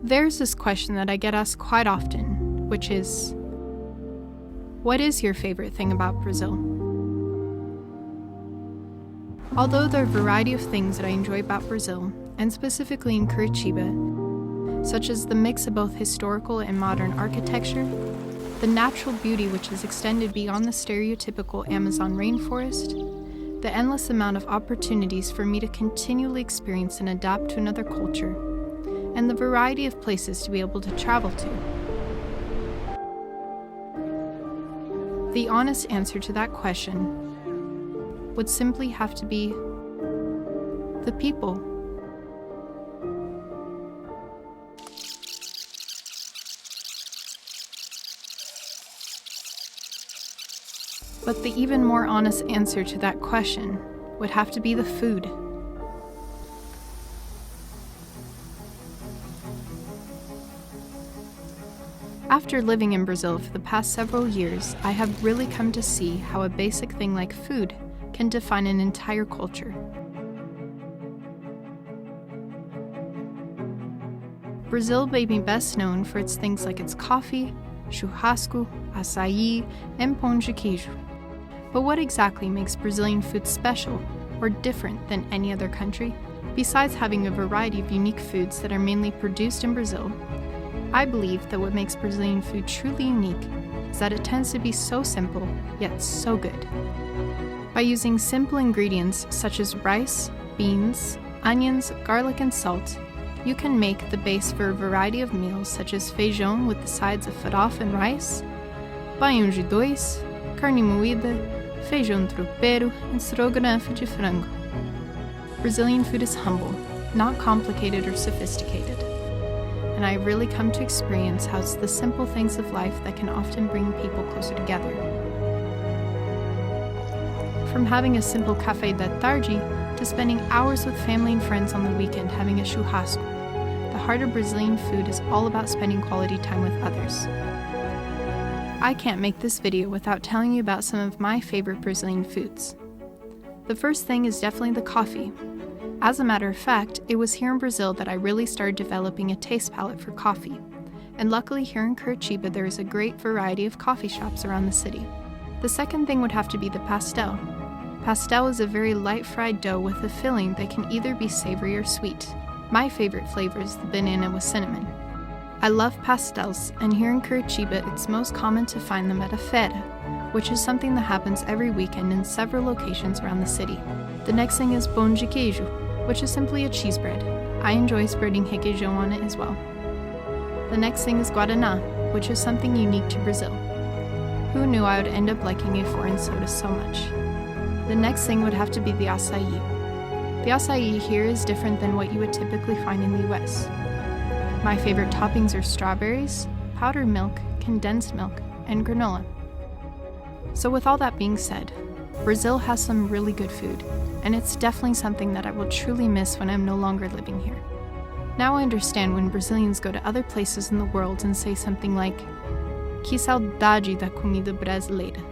There's this question that I get asked quite often, which is, what is your favorite thing about Brazil? Although there are a variety of things that I enjoy about Brazil, and specifically in Curitiba, such as the mix of both historical and modern architecture, the natural beauty which is extended beyond the stereotypical Amazon rainforest, the endless amount of opportunities for me to continually experience and adapt to another culture, and the variety of places to be able to travel to. The honest answer to that question would simply have to be the people. But the even more honest answer to that question would have to be the food. After living in Brazil for the past several years, I have really come to see how a basic thing like food can define an entire culture. Brazil may be best known for its things like its coffee, churrasco, açaí, and pão de queijo. But what exactly makes Brazilian food special or different than any other country? Besides having a variety of unique foods that are mainly produced in Brazil, I believe that what makes Brazilian food truly unique is that it tends to be so simple, yet so good. By using simple ingredients such as rice, beans, onions, garlic, and salt, you can make the base for a variety of meals such as feijão with the sides of farofa and rice, baião de dois, carne moída, feijão tropeiro, and strogonoff de frango. Brazilian food is humble, not complicated or sophisticated. And I really come to experience how it's the simple things of life that can often bring people closer together. From having a simple café da tarde to spending hours with family and friends on the weekend having a churrasco, the heart of Brazilian food is all about spending quality time with others. I can't make this video without telling you about some of my favorite Brazilian foods. The first thing is definitely the coffee. As a matter of fact, it was here in Brazil that I really started developing a taste palette for coffee, and luckily here in Curitiba there is a great variety of coffee shops around the city. The second thing would have to be the pastel. Pastel is a very light fried dough with a filling that can either be savory or sweet. My favorite flavor is the banana with cinnamon. I love pastels, and here in Curitiba it's most common to find them at a feira, which is something that happens every weekend in several locations around the city. The next thing is pão de queijo, which is simply a cheese bread. I enjoy spreading requeijão on it as well. The next thing is guaraná, which is something unique to Brazil. Who knew I would end up liking a foreign soda so much? The next thing would have to be the açaí. The açaí here is different than what you would typically find in the US. My favorite toppings are strawberries, powdered milk, condensed milk, and granola. So with all that being said, Brazil has some really good food, and it's definitely something that I will truly miss when I'm no longer living here. Now I understand when Brazilians go to other places in the world and say something like, "Que saudade da comida brasileira."